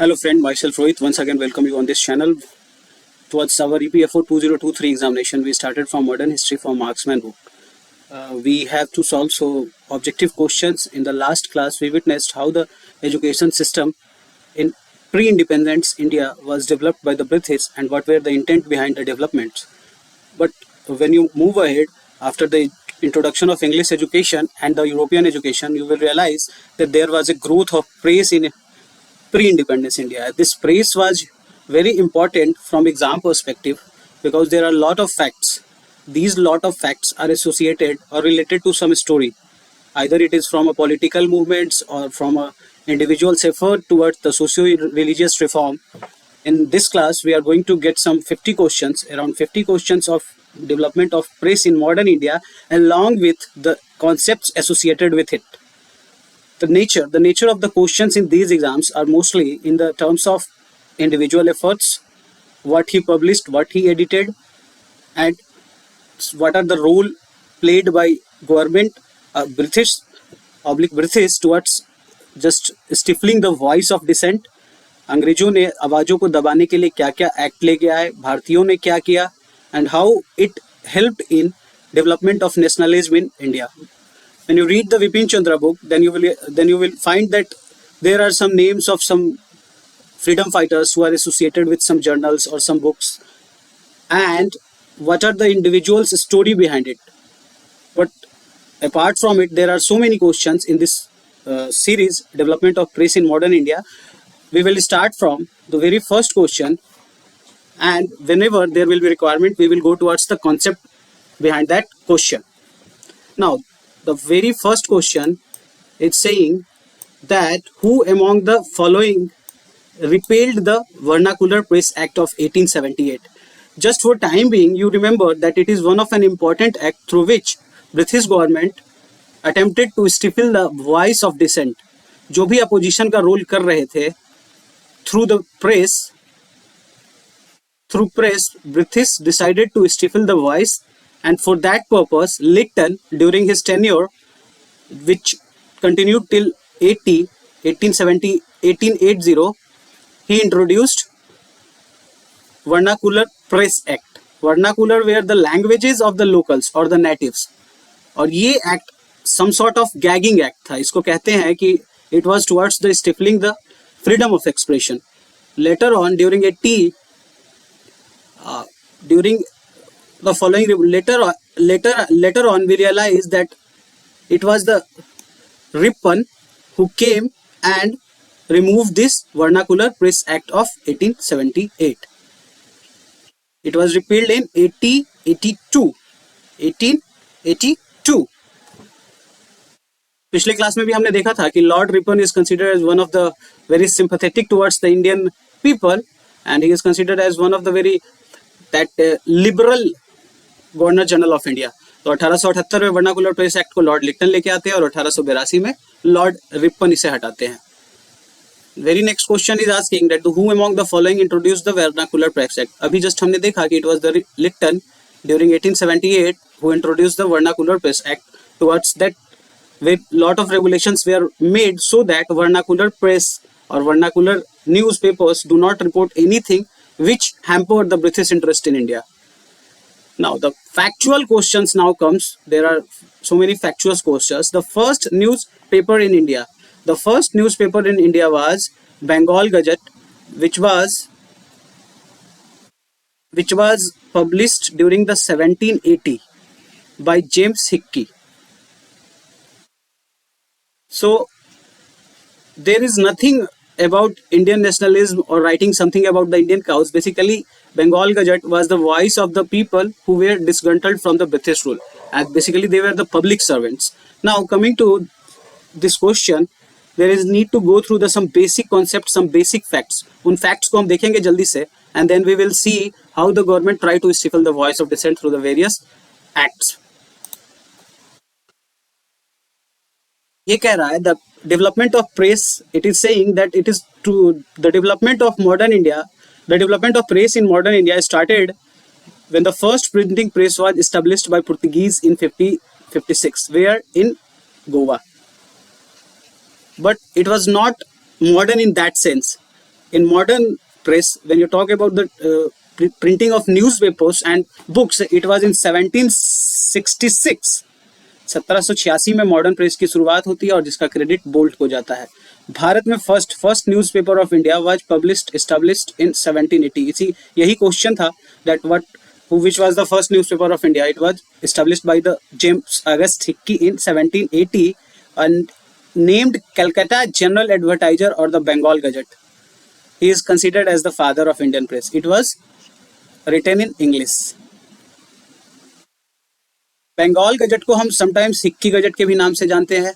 Hello friend, myself Rohit. Once again welcome you on this channel. Towards our EPFO 2023 examination, we started from modern history from Marksman book. We have to solve objective questions. In the last class, we witnessed how the education system in pre-independence India was developed by the British and what were the intent behind the developments. But when you move ahead after the introduction of English education and the European education, you will realize that there was a growth of praise in pre-independence India. This praise was very important from exam perspective because there are a lot of facts. These lot of facts are associated or related to some story. Either it is from a political movements or from a individual's effort towards the socio-religious reform. In this class, we are going to get some 50 questions, around 50 questions of development of praise in modern India, along with the concepts associated with it. The nature of the questions in these exams are mostly in the terms of individual efforts, what he published, what he edited, and what are the role played by government, British towards just stifling the voice of dissent. अंग्रेजों ने आवाजों को दबाने के लिए क्या क्या act लेके आए, भारतीयों ने क्या किया, and how it helped in development of nationalism in India. When you read the Vipin Chandra book, then you will find that there are some names of some freedom fighters who are associated with some journals or some books, and what are the individuals' story behind it. But apart from it, there are so many questions in this series, development of press in modern India. We will start from the very first question, and whenever there will be requirement, we will go towards the concept behind that question. Now, the very first question is saying that who among the following repealed the Vernacular Press Act of 1878? Just for time being, you remember that it is one of an important act through which British government attempted to stifle the voice of dissent. जो भी opposition का role कर रहे थे, through press, British decided to stifle the voice, and for that purpose, Lytton, during his tenure, which continued till 1880, he introduced Vernacular Press Act. Vernacular were the languages of the locals or the natives. और ये act some sort of gagging act था. इसको कहते हैं कि it was towards the stifling the freedom of expression. Later on, during the following, later on, we realize that it was the Ripon who came and removed this Vernacular Press Act of 1878. It was repealed in 1882. पिछले class में भी हमने देखा था कि Lord Ripon is considered as one of the very sympathetic towards the Indian people, and he is considered as one of the very liberal governor general of India. तो 1878 में vernacular press act को Lord Liton लेके आते हैं और 1882 में Lord Ripon इसे हटाते हैं. Very next question is asking that who among the following introduced the vernacular press act. अभी जस्ट हमने देखा कि it was the Lytton during 1878 who introduced the vernacular press act. Towards that lot of regulations were made so that vernacular press or vernacular newspapers do not report anything which hampered the British interest in India. Now the factual questions now comes. There are so many factual questions. The first newspaper in India was Bengal Gazette, which was published during the 1780 by James Hickey. So there is nothing about Indian nationalism or writing something about the Indian cause. Basically, Bengal Gazette was the voice of the people who were disgruntled from the British rule, and basically they were the public servants. Now coming to this question, there is need to go through some basic concepts, some basic facts. उन facts को हम देखेंगे जल्दी से, and then we will see how the government tried to stifle the voice of dissent through the various acts. ये कह रहा है the development of press. It is saying that it is to the development of modern India. The development of press in modern India started when the first printing press was established by Portuguese in 1556, where in Goa. But it was not modern in that sense. In modern press, when you talk about the printing of newspapers and books, it was in 1766. 1786 में modern press की शुरुआत होती है और जिसका credit bolt को जाता है. भारत में first newspaper of India was published established in 1780. इसी यही क्वेश्चन था that what which was the first newspaper of India. It was established by the James August Hickey in 1780 and named Calcutta General Advertiser or the Bengal Gazette. He is considered as the father of Indian press. It was written in English. Bengal gazette को हम sometimes Hickey gazette के भी नाम से जानते हैं.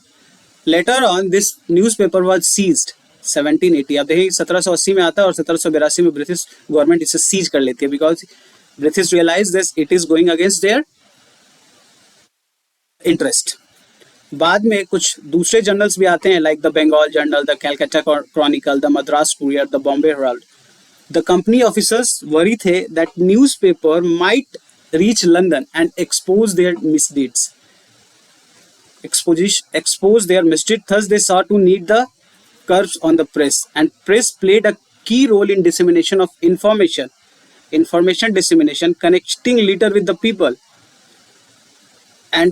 Letter on this newspaper was seized 1780. आप देखिए 1780 में आता है और 1782 में ब्रिटिश गवर्नमेंट इसे सीज कर लेती है because British realise this it is going against their interest. बाद में कुछ दूसरे जर्नल्स भी आते हैं like the Bengal journal, the Calcutta chronicle, the Madras courier, the Bombay herald. The company officers worry थे that newspaper might reach London and expose their misdeeds. Expose their misdeeds. Thus, they saw to need the curbs on the press, and press played a key role in dissemination of information dissemination, connecting leader with the people, and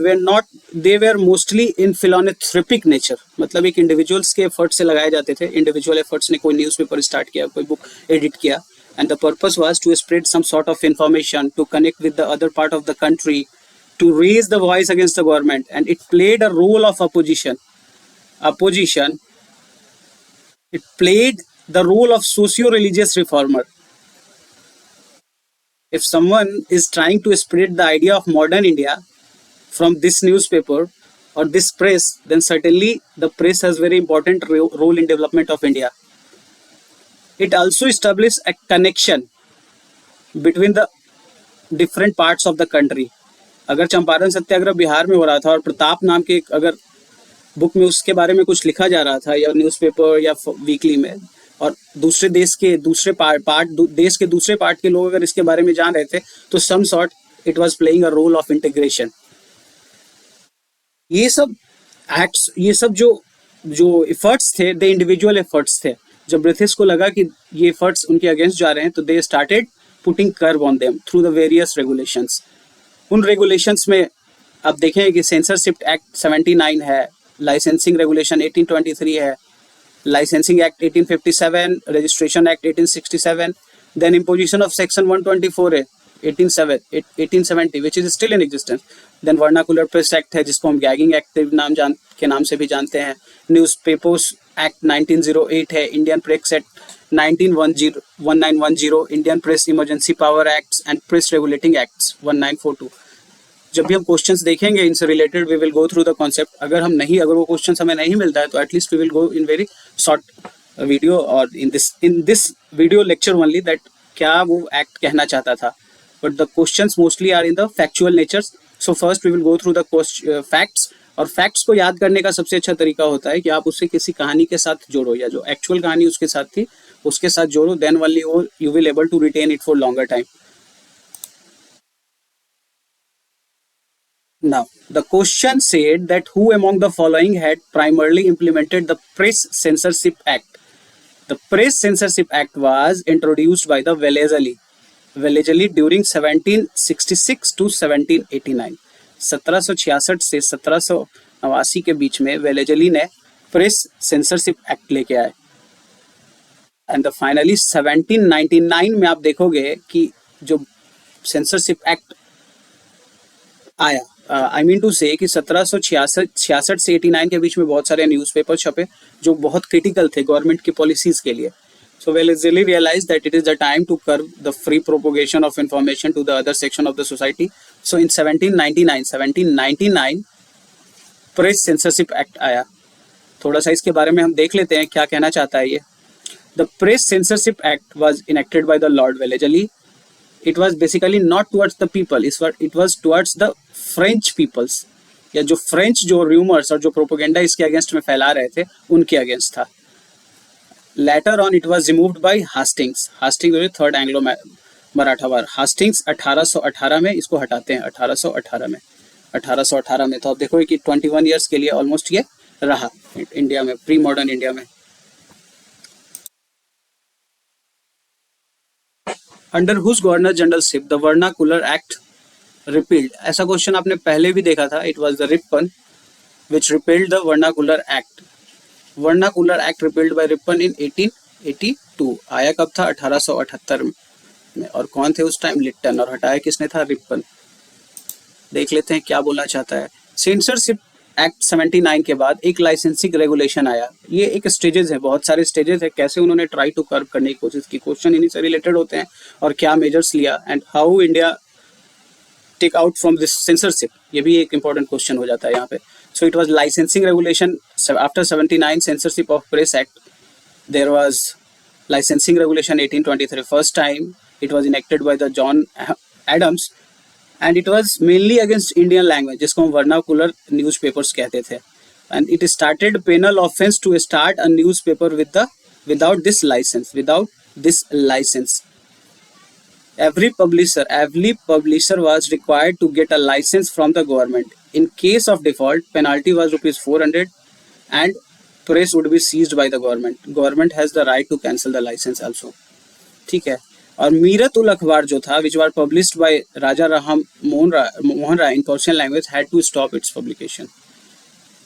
they were mostly in philanthropic nature. मतलब एक individuals के effort से लगाए जाते थे. Individual efforts ने कोई newspaper start किया, कोई बुक एडिट किया, and the purpose was to spread some sort of information, to connect with the other part of the country, to raise the voice against the government, and it played a role of opposition. It played the role of socio-religious reformer. If someone is trying to spread the idea of modern India from this newspaper or this press, then certainly the press has very important role in development of India. It also established a connection between the different parts of the country. अगर चंपारण सत्याग्रह बिहार में हो रहा था और प्रताप नाम के अगर book में उसके बारे में कुछ लिखा जा रहा था या न्यूज़पेपर या वीकली में, और दूसरे देश के दूसरे देश के दूसरे पार्ट के लोग अगर इसके बारे में जान रहे थे, तो some sort it was playing a role of integration. ये सब एक्ट्स, ये सब जो एफर्ट्स थे, दे इंडिविजुअल एफर्ट्स थे. जब ब्रिटिश को लगा कि ये एफर्ट्स उनके अगेंस्ट जा रहे हैं, तो they started putting curve on them through the various regulations. उन रेगुलेशंस में आप देखें कि सेंसरशिप एक्ट 79 है, लाइसेंसिंग रेगुलेशन 1823 है, licensing act 1857, registration act 1867, then imposition of section 124 है 1870 which is still in existence. Then vernacular press act है जिसको हम गैगिंग एक्ट के नाम से भी जानते हैं. न्यूज़पेपर्स एक्ट 1908 है, Indian press act 1910, Indian press emergency power acts and press regulating acts 1942. जब भी हम क्वेश्चंस देखेंगे इनसे related, we will go through the concept. अगर वो क्वेश्चंस हमें नहीं मिलता है तो at least we will go in very short video और in this video lecture only that क्या वो एक्ट कहना चाहता था. But the questions mostly are in the factual natures. So first we will go through the facts. और facts को याद करने का सबसे अच्छा तरीका होता है कि आप उससे किसी कहानी के साथ जोड़ो, या जो एक्चुअल कहानी उसके साथ थी उसके साथ जोड़ो. Then only you will able to retain it for longer time. Now, the question said that who among the following had primarily implemented the Press Censorship Act? The Press Censorship Act was introduced by the Wellesley during 1766 to 1789. 1766 से 1789 के बीच में Wellesley ने press censorship act लेके आए. And finally 1799 में आप देखोगे कि जो सेंसरशिप एक्ट आया, आई मीन टू से कि 1766 से 89 के बीच में बहुत सारे न्यूज़पेपर छपे जो बहुत क्रिटिकल थे गवर्नमेंट की पॉलिसीज के लिए. So Wellesley realized that it is the time to curb the free propagation of information to the other section of the society. So in 1799 press censorship act आया. थोड़ा सा इसके बारे में हम देख लेते हैं क्या कहना चाहता है ये. The Press Censorship Act was enacted by the Lord Wellesley. It was basically not towards the people, it was towards the French peoples, या जो फ्रेंच जो रूमर्स और जो प्रोपोगेंडा इसके अगेंस्ट में फैला रहे थे उनके अगेंस्ट था. Later on it was removed by Hastings third Anglo Maratha war. Hastings 1818 में इसको हटाते हैं. 1818 में तो आप देखो कि 21 ईयर्स के लिए ऑलमोस्ट ये रहा इंडिया में, प्री मॉडर्न इंडिया में. Under whose governor generalship the vernacular act repealed. ऐसा क्वेश्चन आपने पहले भी देखा था, it was the Ripon which repealed the vernacular act. Vernacular act repealed by Ripon in 1882। आया कब था? 1878 में। और कौन थे उस टाइम? लिट्टन। और हटाया किसने था? रिपन। देख लेते हैं क्या बोलना चाहता है। सेंसरशिप एक्ट 79 के बाद एक लाइसेंसिंग रेगुलेशन आया। ये एक स्टेजेस है, बहुत सारे स्टेजेस है, कैसे उन्होंने ट्राई टू कर्व करने की कोशिश की। क्वेश्चन इन्हीं से रिलेटेड होते हैं और क्या मेजर्स लिया and how India take out from this censorship, ये भी एक इंपॉर्टेंट क्वेश्चन हो जाता है यहाँ पे। So it was licensing regulation after 79 censorship of press act. There was licensing regulation 1823. First time it was enacted by the John Adams and it was mainly against Indian language, जिसको हम vernacular newspapers कहते थे. And it started penal offense to start a newspaper without this license. Every publisher was required to get a license from the government. In case of default, penalty was rupees 400 and press would be seized by the government. Government has the right to cancel the license also. ठीक है। और मीरत उल अखबार जो था, which was published by Raja Ram Mohan Rai in Persian language, had to stop its publication.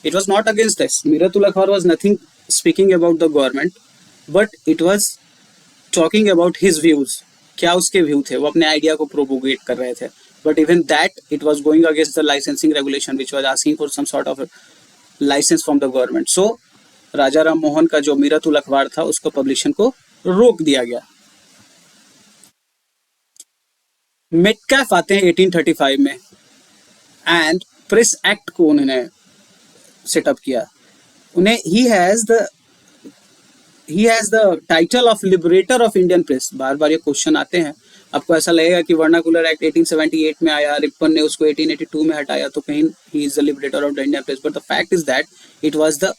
It was not against this. Meerut उल अखबार was nothing speaking about the government, but it was talking about his views. क्या उसके view थे? वो अपने idea को propagate कर रहे थे, but even that it was going against the licensing regulation which was asking for some sort of licence from the government. So Raja Ram Mohan का जो मीरत उल अखबार था उसको पब्लिशन को रोक दिया गया। मेटकैफ आते हैं 1835 में एंड प्रेस एक्ट को उन्होंने सेटअप किया। उन्हें he has the title of liberator of Indian press। बार बार ये क्वेश्चन आते हैं, आपको ऐसा लगेगा कि वर्नाकुलर एक्ट 1878 में आया, रिपन ने उसको 1882 में हटाया, तो कहीं he is the liberator of the Indian press, but the fact is that it was the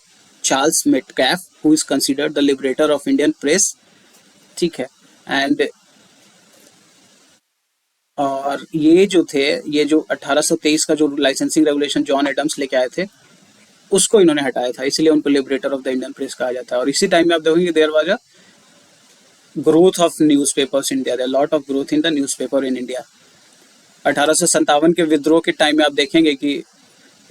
Charles Metcalfe who is considered the liberator of Indian press। ठीक है। एंड और ये जो थे, ये जो 1823 का जो लाइसेंसिंग रेगुलेशन जॉन एडम्स लेके आए थे उसको इन्होंने हटाया था, इसलिए उनको liberator of the Indian press कहा जाता है। और इसी टाइम में आप देखोगे there was a growth of newspapers in India, there lot of growth in the newspaper in India. 1857 के विद्रोह के टाइम में आप देखेंगे कि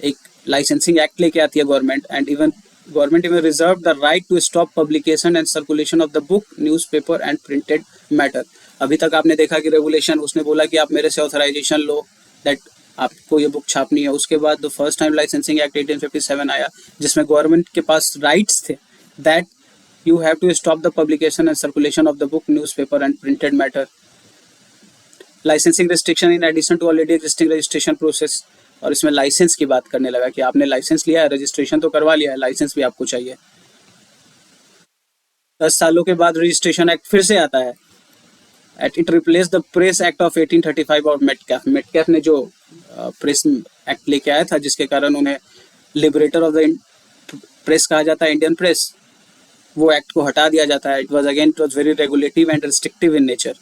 एक लाइसेंसिंग एक्ट लेके आती है government and government even reserve the right to stop publication and circulation of the book, newspaper and printed matter. अभी तक आपने देखा कि रेगुलेशन, उसने बोला कि आप मेरे से ऑथराइजेशन लो दैट आपको ये बुक छापनी है। उसके बाद the first time licensing act 1857 आया जिसमें गवर्नमेंट के पास राइट्स थे that you have to stop the publication and circulation of the book, newspaper and printed matter. Licensing restriction in addition to already existing registration process. और इसमें licence की बात करने लगा कि आपने लाइसेंस लिया है, रजिस्ट्रेशन तो करवा लिया है, लाइसेंस भी आपको चाहिए। 10 सालों के बाद रजिस्ट्रेशन एक्ट फिर से आता है। It replaced the Press Act of 1835 और मेटकैफ ने जो प्रेस एक्ट लेके आया था जिसके कारण उन्हें लिबरेटर ऑफ द प्रेस कहा जाता है, इंडियन प्रेस, वो एक्ट को हटा दिया जाता है। It was very regulative and restrictive in nature.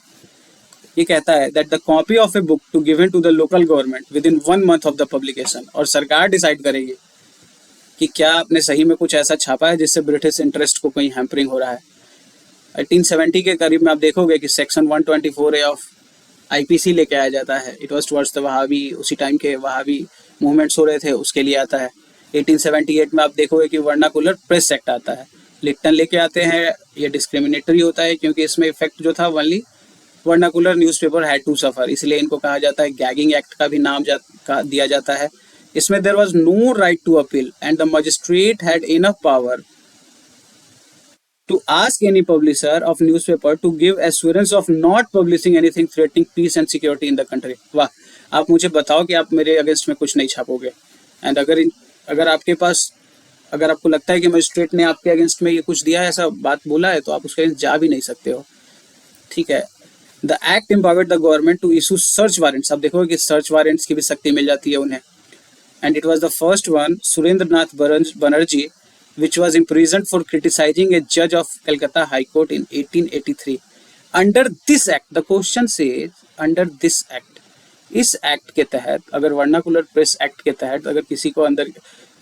ये कहता है that the copy of a book to given to the local government within 1 month of the publication. और सरकार डिसाइड करेगी कि क्या आपने सही में कुछ ऐसा छापा है जिससे ब्रिटिश इंटरेस्ट को कहीं हैम्परिंग हो रहा है। 1870 के करीब में आप देखोगे कि सेक्शन 124A ऑफ आईपीसी लेके आया जाता है। It was towards the Wahhabi, उसी टाइम के वहाबी मूवमेंट्स हो रहे थे, उसके लिए आता है। 1878 में आप देखोगे कि वर्नाकुलर प्रेस एक्ट आता है, लिट्टन लेके आते हैं। ये डिस्क्रिमिनेटरी होता है क्योंकि इसमें इफेक्ट जो था only vernacular newspaper had to suffer, इसलिए इनको कहा जाता है, गैगिंग एक्ट का भी नाम दिया जाता है। इसमें there was no right to appeal and the magistrate had enough power to ask any publisher of newspaper to give assurance of not publishing anything threatening peace and security in the country। वाह, आप मुझे बताओ कि आप मेरे against में कुछ नहीं छापोगे। एंड अगर आपके पास, अगर आपको लगता है कि मजिस्ट्रेट ने आपके अगेंस्ट में ये कुछ दिया है, ऐसा बात बोला है, तो आप उसके अगेंस्ट जा भी नहीं सकते हो। ठीक है। The act empowered the government to issue search warrants. आप देखोगे कि सर्च वारंट्स की भी शक्ति मिल जाती है उन्हें। And it was the first one, Surendra Nath Banerjee, which was imprisoned for criticizing a judge of Calcutta High Court in 1883. Under this act, the question says under this act, इस एक्ट के तहत, अगर वर्नाकुलर प्रेस एक्ट के तहत अगर किसी को अंदर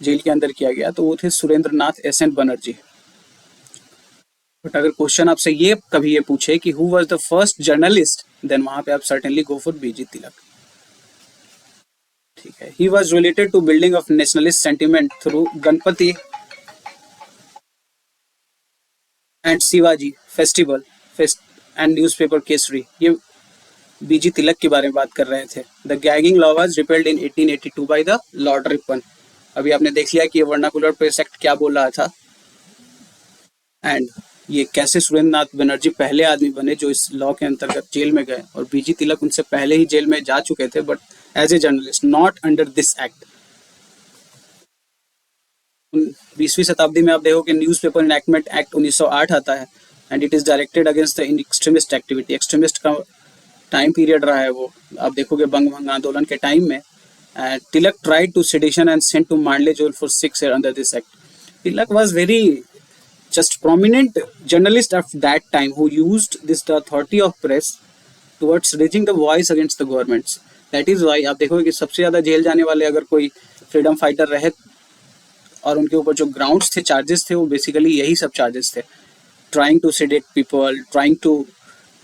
जेल के अंदर किया गया तो वो थे सुरेंद्र नाथ एस.एन. बनर्जी। बट अगर क्वेश्चन आपसे ये कभी ये पूछे कि who was the first journalist then वहां पे आप सर्टेनली गो फॉर बीजी तिलक। ठीक है, he was related to building of nationalist sentiment through Ganpati and Shivaji festival fest and newspaper Kesari. ये बीजी तिलक के बारे में बात कर रहे थे। The gagging law was repelled in 1882 by the Lord Ripon. अभी आपने देख लिया कि ये वर्नाकुलर प्रेस एक्ट क्या बोल रहा था, एंड ये कैसे सुरेंद्र नाथ बनर्जी पहले आदमी बने जो इस लॉ के अंतर्गत जेल में गए, और बीजी तिलक उनसे पहले ही जेल में जा चुके थे, but as a journalist, not under this act. 20वीं शताब्दी में आप देखो कि न्यूज़पेपर इनैक्टमेंट एक्ट 1908 आता है, and it is directed against the extremist activity. Extremist का टाइम पीरियड रहा है वो, आप देखोगे बंग भंग आंदोलन के टाइम में। Tilak tried to sedition and sent to Mandalay jail for 6 years under this act. Tilak was very just prominent journalist of that time who used this the authority of press towards raising the voice against the governments. That is why आप देखोगे कि सबसे ज्यादा jail जाने वाले अगर कोई freedom fighter रहे और उनके ऊपर जो ग्राउंड्स थे, चार्जेस थे, वो बेसिकली यही सब चार्जेस थे। Trying to sedate people, trying to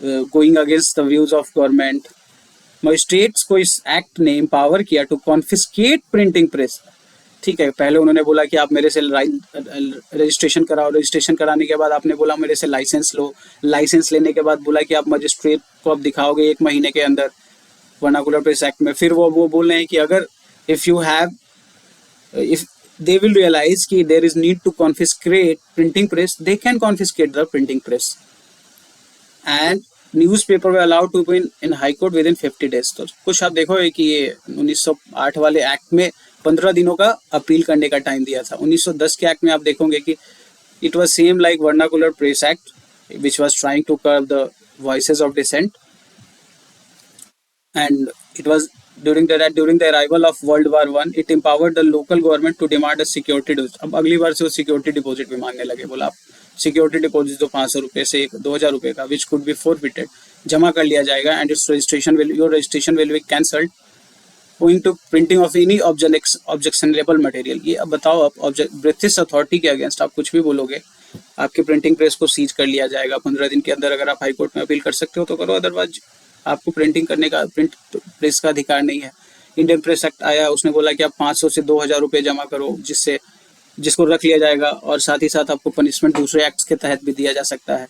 going against the views of government. Magistrates को इस एक्ट ने एम्पावर किया टू कॉन्फिस्केट प्रिंटिंग प्रेस। ठीक है, पहले उन्होंने बोला कि आप मेरे से रजिस्ट्रेशन कराओ, रजिस्ट्रेशन कराने के बाद आपने बोला मेरे से लाइसेंस लो, लाइसेंस लेने के बाद बोला कि आप मजिस्ट्रेट को आप दिखाओगे 1 महीने के अंदर वर्नाकुलर प्रेस एक्ट में। फिर वो बोल रहे हैं कि अगर इफ दे विल रियलाइज कि there is need to confiscate printing press, they can confiscate the printing press, and newspaper were allowed to win in high court within 50 days। तो कुछ आप देखो कि ये 1908 वाले एक्ट में 15 दिनों का अपील करने का टाइम दिया था। 1910 के एक्ट में आप देखोगे कि it was same like vernacular press act which was trying to curb the voices of dissent, and it was during the arrival of World War I, it empowered the local government to demand a security deposit। अब अगली बार से वो security deposit भी मांगने लगे। बोला आप security deposit दो 500 रुपये से 2000 रुपये का, विच कुड बी forfeited, जमा कर लिया जाएगा, and it's your registration will be cancelled owing to printing of any objectionable material। ये अब बताओ, आप ब्रिटिश अथॉरिटी के अगेंस्ट आप कुछ भी बोलोगे, आपके प्रिंटिंग प्रेस को सीज कर लिया जाएगा 15 दिन के अंदर। अगर आप हाई कोर्ट में अपील कर सकते हो तो करो, अदरवाइज आपको प्रिंटिंग करने का, प्रिंट प्रेस का अधिकार नहीं है। इंडियन प्रेस एक्ट आया, उसने बोला कि आप 500 से 2000 रुपये जमा करो, जिसको रख लिया जाएगा, और साथ ही साथ आपको पनिशमेंट दूसरे एक्ट्स के तहत भी दिया जा सकता है।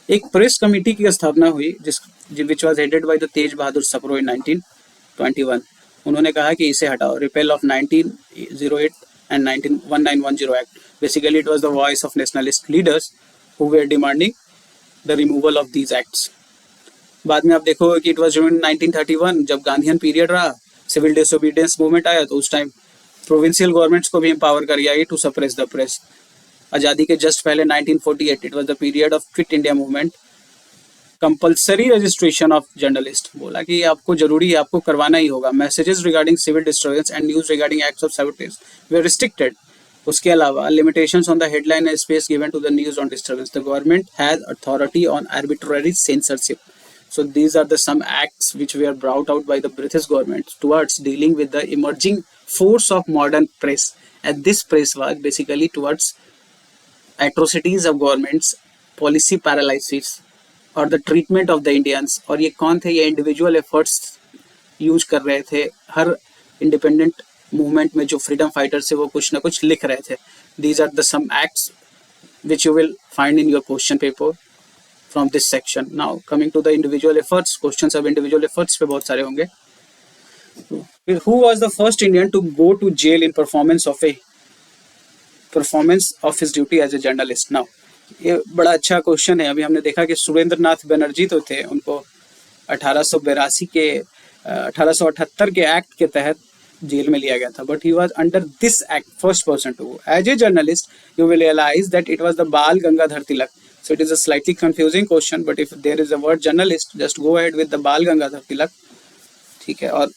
एक प्रेस कमेटी की स्थापना हुई which was headed by the Tej Bahadur Sapru in 1921। उन्होंने कहा कि इसे हटाओ, repeal of 1908 and 1910 act. Basically it was the voice of nationalist leaders who were demanding the removal of these acts. बाद में आप देखोगे कि इट वाज ड्यूरिंग 1931 जब गांधीयन पीरियड रहा, सिविल डिसोबीडियंस मूवमेंट आया, तो उस टाइम प्रोविंशियल गवर्नमेंट्स को भी एम्पावर कर दिया गया टू सप्रेस द प्रेस। आज़ादी के जस्ट पहले 1948 it was the period of quit India movement. Compulsory registration of journalist, बोला कि आपको जरूरी है, आपको करवाना ही होगा। Messages regarding civil disturbance and news regarding acts of sabotage were restricted. उसके अलावा limitations on the headline and space given to the news on disturbance. The government has authority on arbitrary censorship. So these are the some acts which were brought out by the British government towards dealing with the emerging force of modern press, and this press was basically towards atrocities of governments, policy paralysis और the treatment of the Indians। और ये कौन थे? ये individual efforts use कर रहे थे। हर independent movement में जो फ्रीडम फाइटर्स थे वो कुछ ना कुछ लिख रहे थे। These are the some acts which you will find in your question paper from this section। Now coming to the individual efforts, questions of individual efforts पे बहुत सारे होंगे। Who was the first Indian to go to jail in performance of his duty as a journalist? Now ये बड़ा अच्छा question है। अभी हमने देखा कि सुरेंद्र नाथ बनर्जी तो थे, उनको 1882 के 1878 के एक्ट के तहत जेल में लिया गया था, but he was under this act first person to go. As a journalist you will realise that it was the Bal Gangadhar Tilak. So it is a slightly confusing question, but if there is a word journalist, just go ahead with the बाल गंगाधर तिलक। ठीक है, और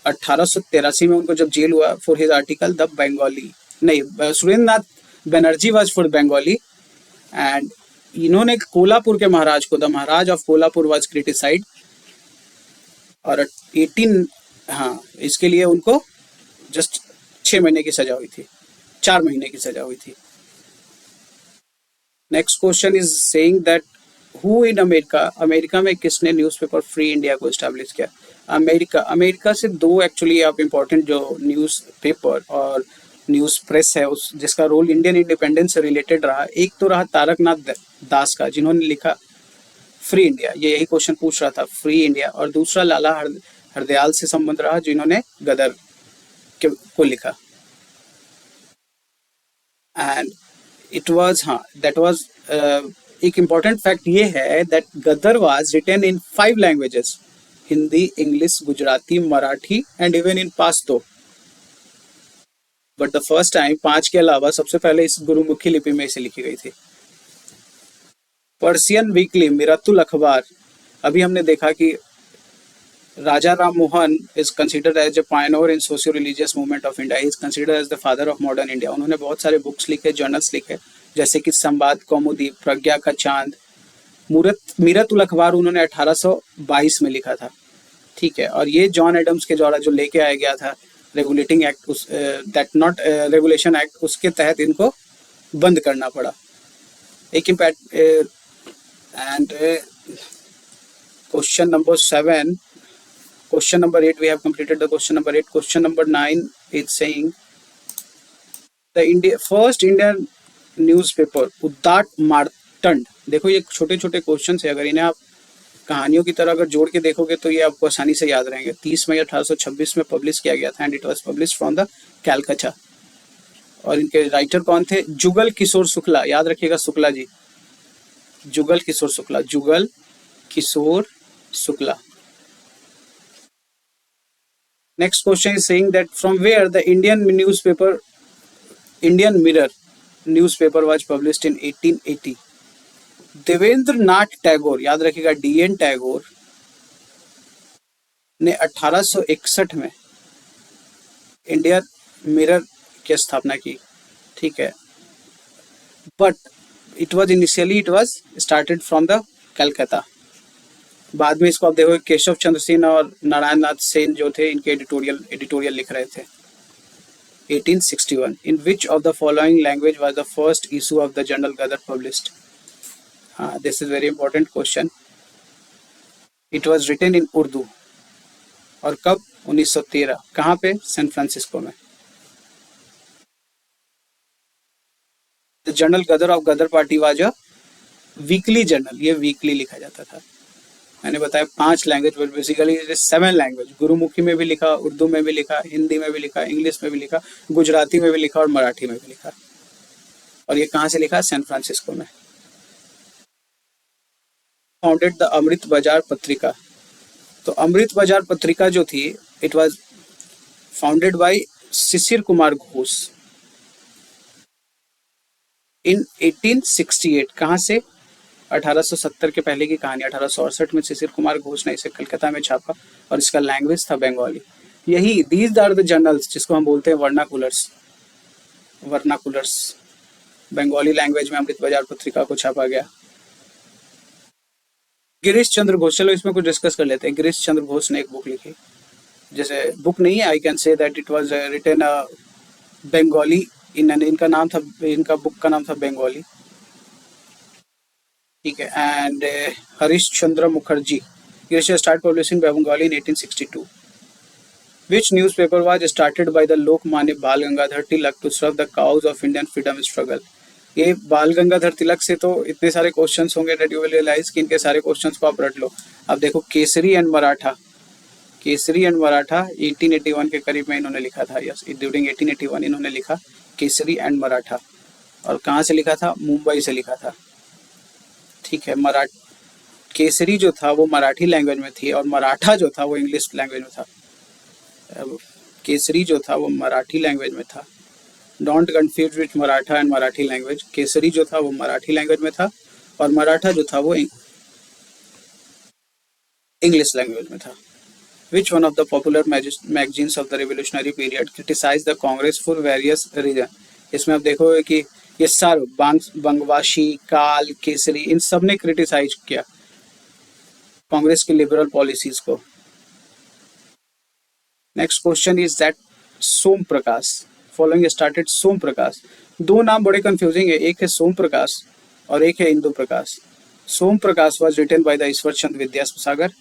1883 में उनको जब jail हुआ for his article the Bengali, नहीं, Surendra Nath Banerjee was for Bengali, and इन्होंने कोल्हापुर के महाराज को, the Maharaj of Kolhapur was criticised, और 18 हाँ इसके लिए उनको जस्ट 6 महीने की सजा हुई थी, 4 महीने की सजा हुई थी। Next question is saying that who in America, America में किसने न्यूज़पेपर फ्री इंडिया को एस्टैब्लिश किया? अमेरिका, अमेरिका से दो एक्चुअली आप इम्पोर्टेंट जो न्यूज़पेपर और न्यूज़ प्रेस है उस जिसका रोल इंडियन इंडिपेंडेंस से रिलेटेड रहा, एक तो रहा तारकनाथ दास का जिन्होंने लिखा फ्री इंडिया, ये यही क्वेश्चन पूछ रहा था, फ्री इंडिया, और दूसरा लाला हरदयाल से संबंध रहा जिन्होंने गदर को लिखा। एंड इट वाज, हाँ दैट वाज, एक इम्पॉर्टेंट फैक्ट ये है that Ghadar was written in 5 languages, Hindi, English, Gujarati, Marathi and even in Pashto. But the first time 5 के अलावा सबसे पहले इस गुरुमुखी लिपि में इसे लिखी गई थी। पर्सियन वीकली मिरातुल अखबार, अभी हमने देखा कि राजा Ram Mohan is considered as a pioneer in socio-religious movement of India. He is considered as the father of modern India. उन्होंने बहुत सारे बुक्स लिखे, जर्नल्स लिखे, जैसे कि संवाद कौमुदी, प्रज्ञा का चांद, मीरतुल अखबार उन्होंने 1822 में लिखा था। ठीक है, और ये जॉन एडम्स के द्वारा जो लेके आया गया था रेगुलेटिंग एक्ट, उस दैट नॉट रेगुलेशन एक्ट, उसके तहत इनको बंद करना पड़ा। एक impact and question number 7, question number 8 we have completed the question number 8. Question number 9 is saying the first Indian newspaper उद्दात मार्तंड। देखो ये छोटे छोटे क्वेश्चन है, अगर इन्हें आप कहानियों की तरह अगर जोड़ के देखोगे तो ये आपको आसानी से याद रहेंगे। 30 मई 1826 में पब्लिश किया गया था and it was publish from the Calcutta. और इनके राइटर कौन थे? जुगल किशोर शुक्ला, याद रखिएगा Shukla ji, Jugal Kishore Shukla, Jugal Kishore Shukla. Next question is saying that from where the Indian Mirror newspaper was published in 1880. Devendra Nath Tagore, याद रखिएगा DN टैगोर ने 1861 में इंडियन मिरर की स्थापना की। ठीक है, but it was started from the Calcutta. बाद में इसको आप देखोगे केशव चंद्र सेन और नारायण नाथ सेन जो थे इनके एडिटोरियल लिख रहे थे। 1861 in which of the following language was the first issue of the journal Ghadar published? हाँ, this is very important question. It was written in Urdu. और कब? 1913। कहाँ पे? सैन फ्रांसिस्को में। The journal Ghadar of Ghadar party was a weekly journal, ये weekly लिखा जाता था। मैंने बताया 5 language, but basically 7 language. Gurmukhi में भी लिखा, उर्दू में भी लिखा, हिंदी में भी लिखा, इंग्लिश में भी लिखा, गुजराती में भी लिखा और मराठी में भी लिखा। और ये कहाँ से लिखा? सैन फ्रांसिस्को में। फाउंडेड द अमृत बाजार पत्रिका, तो अमृत बाजार पत्रिका जो थी it was founded by Shishir Kumar Ghosh इन 1868। कहाँ से? 1870 के पहले की कहानी। 1868 में शिशिर कुमार घोष ने इसे कलकत्ता में छापा और इसका लैंग्वेज था बंगाली। यही दीज आर द जर्नल्स जिसको हम बोलते हैं वर्नाकुलर्स बंगाली लैंग्वेज में अमृत बाजार पत्रिका को छापा गया। गिरीश चंद्र घोष, चलो इसमें कुछ डिस्कस कर लेते हैं। गिरीश चंद्र घोष ने एक बुक लिखी, जैसे बुक नहीं है, I can say that it was written Bengali, इनका बुक का नाम था बंगाली। ठीक है, and Harish Chandra Mukherjee start publishing Bengali in 1862। Which newspaper was started by the Lokmanya Bal Gangadhar Tilak to serve the cause of Indian freedom struggle? ये बाल गंगाधर तिलक से तो इतने सारे क्वेश्चंस होंगे that you will realize कि इनके सारे क्वेश्चंस को आप रट लो। अब देखो केसरी एंड मराठा 1881 के करीब में इन्होंने लिखा था। यस, ड्यूरिंग 1881 इन्होंने लिखा केसरी एंड मराठा। और कहाँ से लिखा था? मुंबई से लिखा था। ठीक है, केसरी जो था वो मराठी लैंग्वेज में थी और मराठा जो था वो इंग्लिश लैंग्वेज में था। केसरी जो था वो मराठी लैंग्वेज में था। Don't confuse with Maratha and Marathi language. Kesari जो था वो मराठी लैंग्वेज में था और मराठा जो था वो इंग्लिश लैंग्वेज में था। Which one of the popular magazines of the revolutionary period criticized the Congress for various reasons? इसमें आप देखोगे कि ये सारे बंगवाशी, काल, केसरी, इन सब ने क्रिटिसाइज किया कांग्रेस की लिबरल पॉलिसीज को। Next question is that Som Prakash following started Som Prakash. दो नाम बड़े कंफ्यूजिंग है, एक है सोम प्रकाश और एक है इंदु प्रकाश। सोम प्रकाश was written by the ईश्वर चंद विद्यासागर.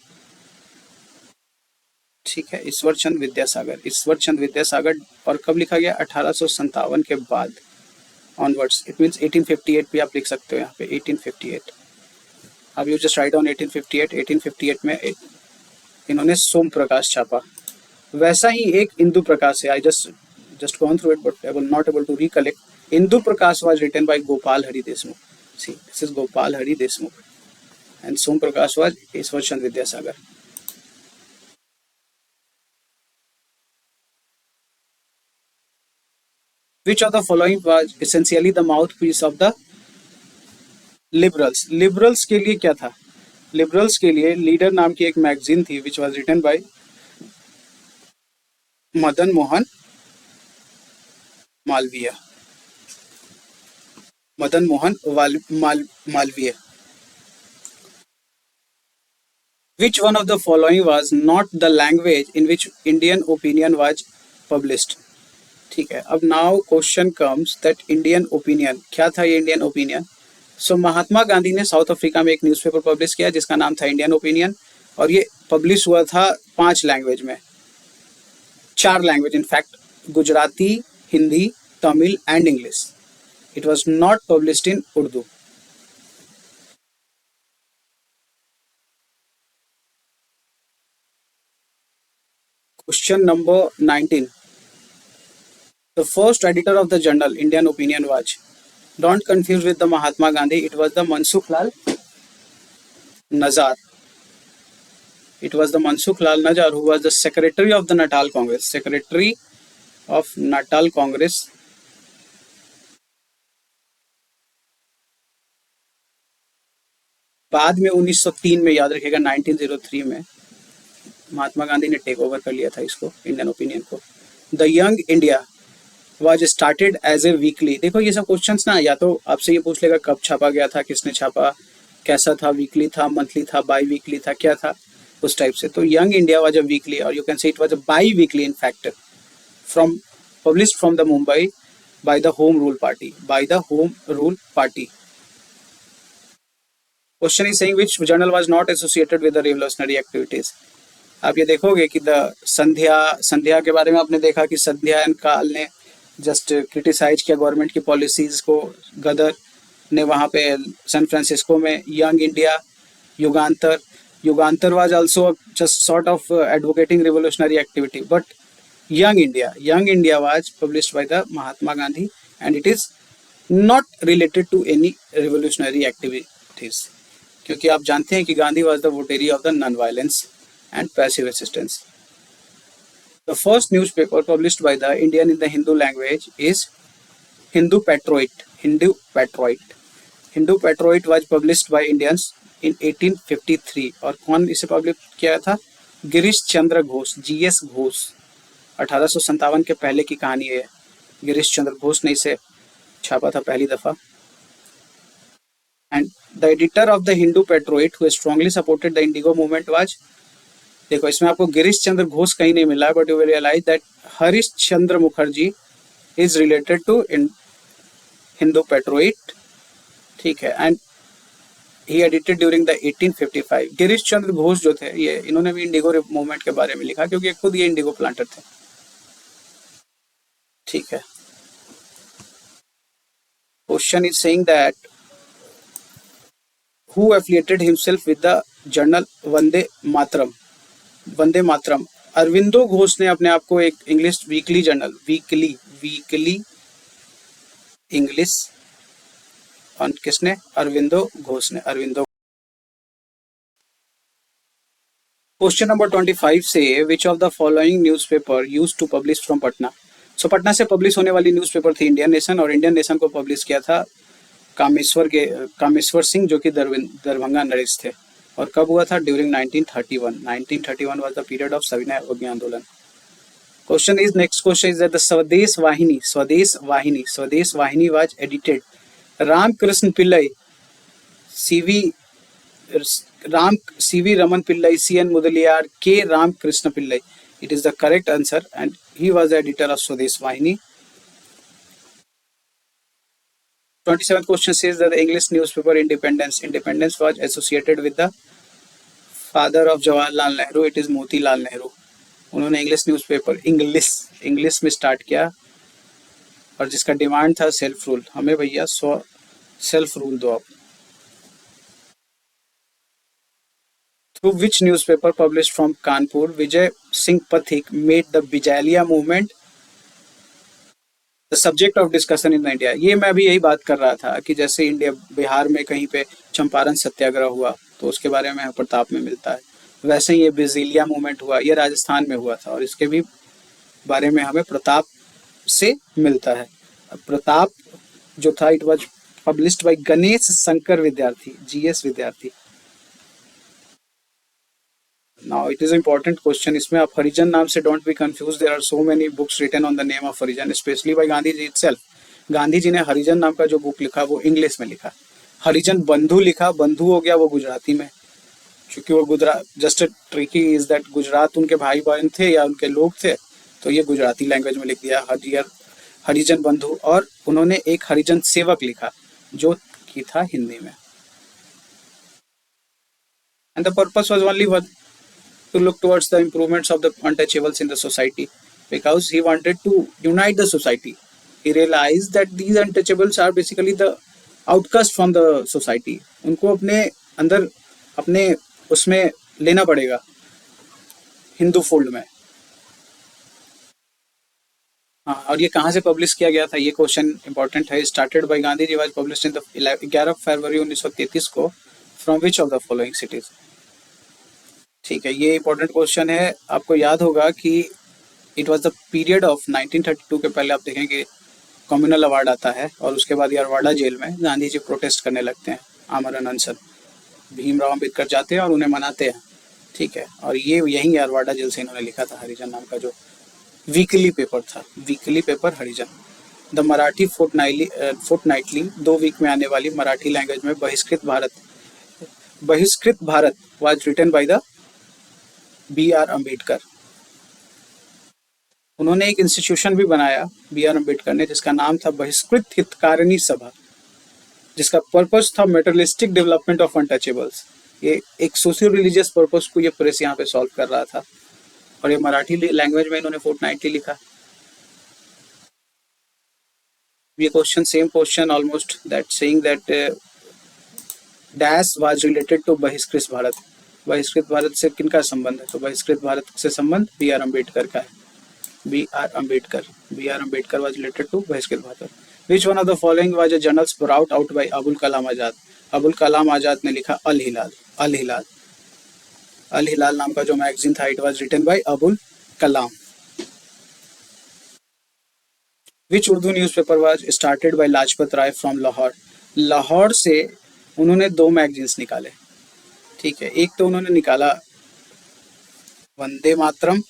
ठीक है, ईश्वर चंद विद्यासागर. ईश्वर चंद विद्यासागर. और कब लिखा गया? 1857 के बाद ऑनवर्ड्स. इट मीन्स 1858 भी आप लिख सकते हो यहाँ पे. 1858. अब यू जस्ट राइट ऑन 1858. 1858 में इन्होंने सोम प्रकाश छापा. वैसा ही एक इंदु प्रकाश है. आई just gone through it but I was not able to recollect. Indu Prakash was written by Gopal Hari Deshmukh. See, this is Gopal Hari Deshmukh. And Som Prakash was Ishwar Chand Vidyasagar. Which of the following was essentially the mouthpiece of the liberals? Liberals के लिए क्या था? Liberals के लिए leader नाम की एक magazine थी which was written by Madan Mohan Malviya. Madan Mohan Malviya. Which one of the following was not the language in which Indian opinion was published? ठीक है. अब now question comes that Indian opinion. क्या था ये इंडियन ओपिनियन? सो महात्मा गांधी ने साउथ अफ्रीका में एक न्यूज़पेपर पब्लिश किया जिसका नाम था इंडियन ओपिनियन. और ये पब्लिश हुआ था 5 लैंग्वेज में. 4 language in fact. Gujarati, Hindi, Tamil and English. It was not published in Urdu. Question number 19. The first editor of the journal Indian Opinion was, don't confuse with the Mahatma Gandhi, it was the Mansukh Lal Nazar. It was the Mansukh Lal Nazar who was the secretary of the Natal Congress. Secretary of Natal Congress. बाद में 1903 में, याद रखिएगा 1903 में महात्मा गांधी ने take over कर लिया था इसको, इंडियन ओपिनियन को. The young India was started as a weekly. देखो ये सब क्वेश्चंस ना, या तो आपसे ये पूछ लेगा कब छापा गया था, किसने छापा, कैसा था, वीकली था, मंथली था, बाई वीकली था, क्या था, उस टाइप से. तो young India was a weekly, और you can say it was a bi weekly in fact, from published from the Mumbai by the home rule party. By the home rule party. Question is saying which journal was not associated with the revolutionary activities. आप ये देखोगे कि the संध्या के बारे में आपने देखा कि संध्या एंड काल ने जस्ट क्रिटिसाइज किया गवर्नमेंट की पॉलिसीज को. गदर ने वहाँ पे सैन फ्रांसिस्को में. Young India, Yugantar was also just sort of advocating revolutionary activity. But young India was published by the Mahatma Gandhi and it is not related to any revolutionary activities. क्योंकि आप जानते हैं कि Gandhi was the votary of the non violence and passive assistance. The first newspaper published by the Indian in the Hindu language is Hindu Patriot. Hindu Patriot was published by Indians in 1853. और कौन इसे publish किया था? Girish Chandra Ghosh, GS Ghosh. 1857 के पहले की कहानी है. गिरीश चंद्र घोष ने इसे छापा था पहली दफा. And the editor of the Hindu Patriot who strongly supported the Indigo movement was, देखो इसमें आपको गिरीश चंद्र घोष कहीं नहीं मिला, but you will realise that Harish Chandra Mukherjee is related to Hindu patriot. ठीक है. And he edited during the 1855. Girish Chandra Ghosh जो थे ये, इन्होंने भी इंडिगो मूवमेंट के बारे में लिखा क्योंकि खुद ये इंडिगो प्लांटर थे. ठीक है. Question is saying that who affiliated himself with the journal Vande Mataram. Aurobindo Ghosh ने अपने आप को एक English weekly journal, weekly English, और किसने? अरविंदो घोष ने. क्वेश्चन नंबर 25 से which of the following newspaper used to publish from Patna. So Patna से पब्लिश होने वाली न्यूज़पेपर थी इंडियन नेशन, और इंडियन नेशन को पब्लिश किया था कामेश्वर सिंह जो कि दरभंगा नरेश थे. और कब हुआ था? During 1931. 1931 was the period of Savinay Avagya Andolan. Question is, next question is that the Swadesh Vahini was edited Ramakrishna Pillai, C V Raman Pillai, CN Mudaliar, K Ramakrishna Pillai. It is the correct answer and he was the editor of Swadesh Vahini. 27th question says that the English newspaper Independence was associated with the father of Jawaharlal Nehru. It is Motilal Nehru. उन्होंने English newspaper English में start किया और जिसका demand था self rule. हमें भैया self rule दो आप. Through which newspaper published from Kanpur, Vijay Singh Pathik made the Bijalia movement the subject of discussion in India. ये मैं भी यही बात कर रहा था कि जैसे इंडिया बिहार में कहीं पे चंपारण सत्याग्रह हुआ तो उसके बारे में प्रताप में मिलता है, वैसे ही ये बिजिलिया मूवमेंट हुआ, ये राजस्थान में हुआ था और इसके भी बारे में हमें प्रताप से मिलता है. प्रताप जो था it was published by Ganesh Shankar Vidyarthi, G S Vidyarthi. Now it is important question. इसमें आप हरिजन नाम से don't be confuse. There are so many books written on the name of Harijan, specially by Gandhi ji itself. Gandhi ji ने हरिजन नाम का जो बुक लिखा वो इंग्लिश में लिखा. हरिजन बंधु लिखा, बंधु हो गया वो गुजराती में, क्योंकि वो Gujarat just tricky is that Gujarat उनके भाई बहन थे या उनके लोग थे, तो ये गुजराती लैंग्वेज में लिख दिया हरिजन बंधु. और उन्होंने एक हरिजन सेवक लिखा जो की था हिंदी में. And the purpose was only one, to look towards the improvements of the untouchables in the society, because he wanted to unite the society. He realized that these untouchables are basically the outcast from the society. उनको अपने अंदर अपने उसमें लेना पड़ेगा Hindu fold में. हाँ, और ये कहाँ से पब्लिश किया गया था ये क्वेश्चन इंपॉर्टेंट है. Started by Gandhi ji, was published in the 11 फरवरी 1933 को. From which of the following cities. ठीक है, ये इंपॉर्टेंट क्वेश्चन है. आपको याद होगा कि it was the period of 1932 के पहले आप देखेंगे कम्युनल अवार्ड आता है और उसके बाद यारवाड़ा जेल में गांधी जी प्रोटेस्ट करने लगते हैं, आमरण अनशन. भीमराव अम्बेडकर जाते हैं और उन्हें मनाते हैं. ठीक है, और ये यही यारवाड़ा जेल से इन्होंने लिखा था हरिजन नाम का जो वीकली पेपर था, weekly paper Harijan. The Marathi fortnightly 2 week में आने वाली मराठी लैंग्वेज में Bahishkrit Bharat was written by the B R. Ambedkar. उन्होंने एक इंस्टीट्यूशन भी बनाया बी.आर. अम्बेडकर ने जिसका नाम था बहिष्कृत हितकारिणी सभा, जिसका पर्पस था मेटरलिस्टिक डेवलपमेंट ऑफ अनटचेबल्स. ये एक सोशियो रिलीजियस पर्पस को ये प्रेस यहाँ पे सॉल्व कर रहा था और ये मराठी लैंग्वेज में इन्होंने फोर्टनाइटली लिखा. ये question same question almost that saying that dash was related to Bahishkrit Bharat. बहिष्कृत भारत से किनका संबंध है, तो बहिष्कृत भारत से संबंध बी.आर. अम्बेडकर का है. B R. Ambedkar was related to Bahishkrit Bharat. Which one of the following was a journal brought out by Abul Kalam Azad. Abul Kalam Azad ने लिखा अल हिलाल नाम का जो मैगजीन था, it was written by Abul Kalam. Which Urdu newspaper was started by Lajpat Rai from Lahore. Lahore से उन्होंने 2 मैगजीन्स निकाले. ठीक है, एक तो उन्होंने निकाला वंदे मातरम,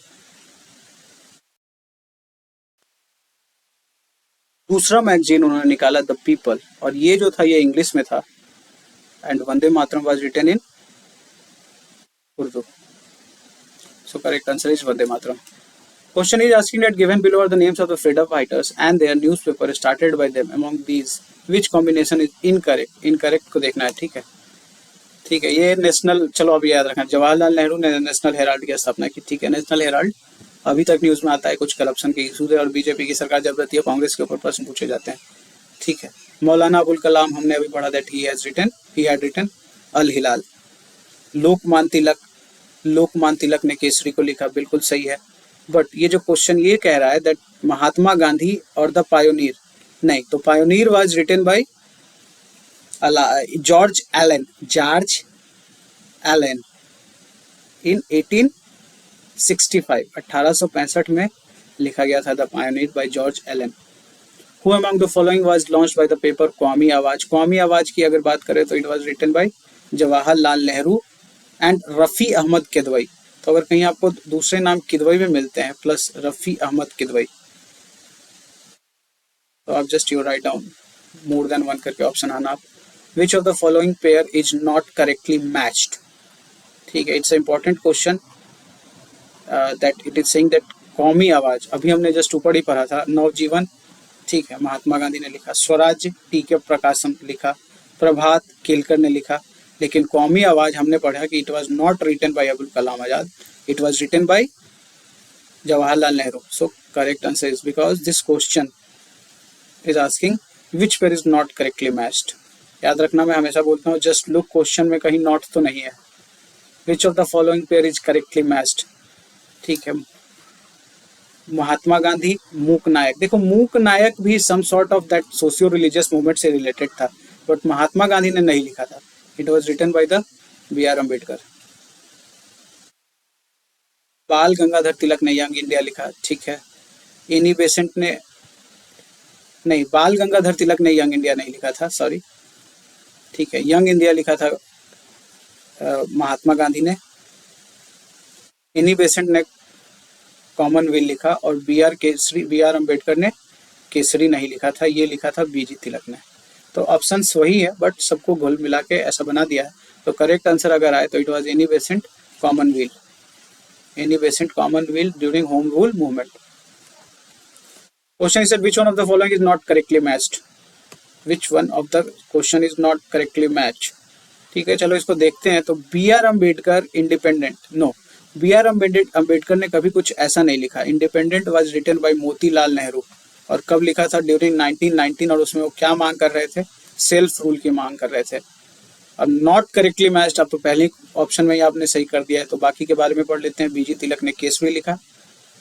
दूसरा मैगजीन उन्होंने निकाला द पीपल, और ये जो था ये इंग्लिश में था. And Vande Mataram was written in Urdu. So correct answer is Vande Mataram. Question is asking that given below are the names of the freedom fighters and their newspaper started by them. Among these, which combination is incorrect? Incorrect को देखना है. ठीक है, ठीक है, ये national, चलो अभी याद रखना, जवाहरलाल नेहरू ने नेशनल हेराल्ड की स्थापना की. ठीक है, नेशनल हेराल्ड अभी तक न्यूज में आता है. कुछ करप्शन के इशूज है और बीजेपी की सरकार जब रहती है कांग्रेस के ऊपर प्रश्न पूछे जाते हैं. ठीक है, मौलाना अबुल कलाम हमने अभी पढ़ा दैट ही हैड रिटन अल हिलाल. लोकमान तिलक ने केसरी को लिखा, बिल्कुल सही है. बट ये जो क्वेश्चन ये कह रहा है दैट महात्मा गांधी और द पायोनियर, नहीं, तो pioneer was written by George Allen in 1865 में लिखा गया था the pioneer by George Allen. Who among the following was launched by the paper Qaumi Awaz. Qaumi Awaz की अगर बात करें तो it was written by Jawaharlal Nehru and Rafi Ahmed Kidwai. तो अगर कहीं आपको दूसरे नाम किदवई में मिलते हैं प्लस रफी अहमद किदवई, तो आप just you write down more than one करके ऑप्शन आना आप. विच of the following pair is not correctly matched. ठीक है, it's important question that it is saying that कौमी आवाज, अभी हमने जस्ट ऊपर ही पढ़ा था, नवजीवन ठीक है, महात्मा गांधी ने लिखा। स्वराज्य टी के प्रकाशन लिखा। प्रभात केलकर ने लिखा। लेकिन कौमी आवाज हमने पढ़ा कि it was not written by Abul Kalam Azad, it was written by Jawaharlal Nehru. So correct answer is, because this question is asking which pair is not correctly matched. याद रखना, मैं हमेशा बोलता हूँ जस्ट लुक, क्वेश्चन में कहीं नॉट तो नहीं है। विच of the following pair is correctly matched. ठीक है, महात्मा गांधी, मूक नायक। देखो मूक नायक भी some sort of that socio religious movement से रिलेटेड था, बट महात्मा गांधी ने नहीं लिखा था। It was written by the B R Ambedkar. Bal Gangadhar तिलक ने यंग इंडिया लिखा। ठीक है, एनी बेसेंट ने नहीं, बाल गंगाधर तिलक ने यंग इंडिया नहीं लिखा था, सॉरी। ठीक है, यंग इंडिया लिखा था महात्मा गांधी ने। एनी बेसेंट ने कॉमनवेल्थ लिखा, और बी आर अम्बेडकर ने केसरी नहीं लिखा था, ये लिखा था बीजी तिलक ने। तो ऑप्शन वही है, बट सबको घुल मिला के ऐसा बना दिया है। तो करेक्ट आंसर अगर आए तो it was Annie Besant commonwealth, Annie Besant commonwealth during home rule movement. Question is which one of the following is not correctly matched. Which one of the question is not correctly match. ठीक है, चलो इसको देखते हैं। तो B R Ambedkar independent, no, B R Ambedkar ने कभी कुछ ऐसा नहीं लिखा। Independent was written by Motilal Nehru, और कब लिखा था, ड्यूरिंग 1919, और उसमें वो क्या मांग कर रहे थे, सेल्फ रूल की मांग कर रहे थे। और नॉट करेक्टली मैच्ड, आप तो पहले ऑप्शन में ही आपने सही कर दिया है, तो बाकी के बारे में पढ़ लेते हैं। बीजी तिलक ने केसरी लिखा।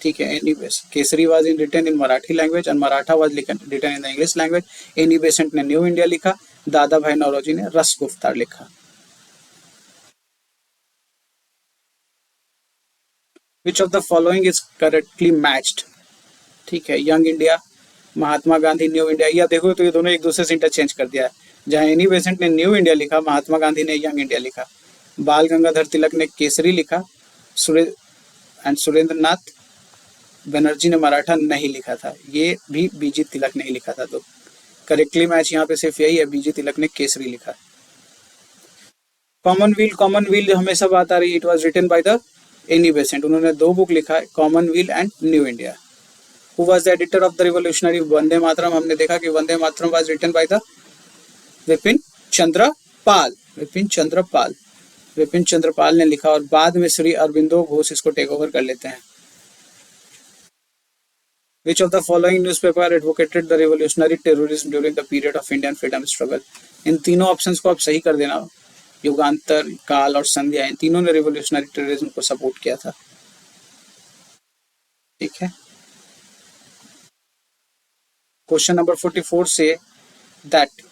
ठीक है, Annie Besant, Kesari was in written in Marathi language and Maratha was written in the English language. Annie Besant ने न्यू इंडिया लिखा। दादा भाई नौरोजी ने रस गुफ्तार लिखा। Which of the following is correctly matched. ठीक है, young India, Mahatma Gandhi, new India. या देखो तो ये दोनों एक दूसरे से इंटरचेंज कर दिया है। जहां एनी बेसेंट ने न्यू इंडिया लिखा, महात्मा गांधी ने यंग इंडिया लिखा। बाल गंगाधर तिलक ने केसरी लिखा, सुरेंद्र नाथ बनर्जी ने मराठा नहीं लिखा था, ये भी बीजी तिलक नहीं लिखा था। तो करेक्टली मैच यहाँ पे सिर्फ यही है, बीजी तिलक ने केसरी लिखा। कॉमनवेल्थ हमेशा बात आ रही है, it was written by the Annie Besant. उन्होंने दो बुक लिखा है, Commonwealth and New India. Who was the editor of the revolutionary Vande Mataram. हमने देखा कि Vande Mataram was written by the Vipin Chandra Pal. Vipin Chandra Pal ने लिखा, और बाद में श्री अरविंदो घोष इसको टेक ओवर कर लेते हैं। Which of the following newspaper advocated the revolutionary terrorism during the period of Indian freedom struggle? इन तीनों ऑप्शंस को आप सही कर देना। युगांतर, काल और संध्या, इन तीनों ने रिवोल्यूशनरी टेररिज्म को सपोर्ट किया था। ठीक है, question number 44 say that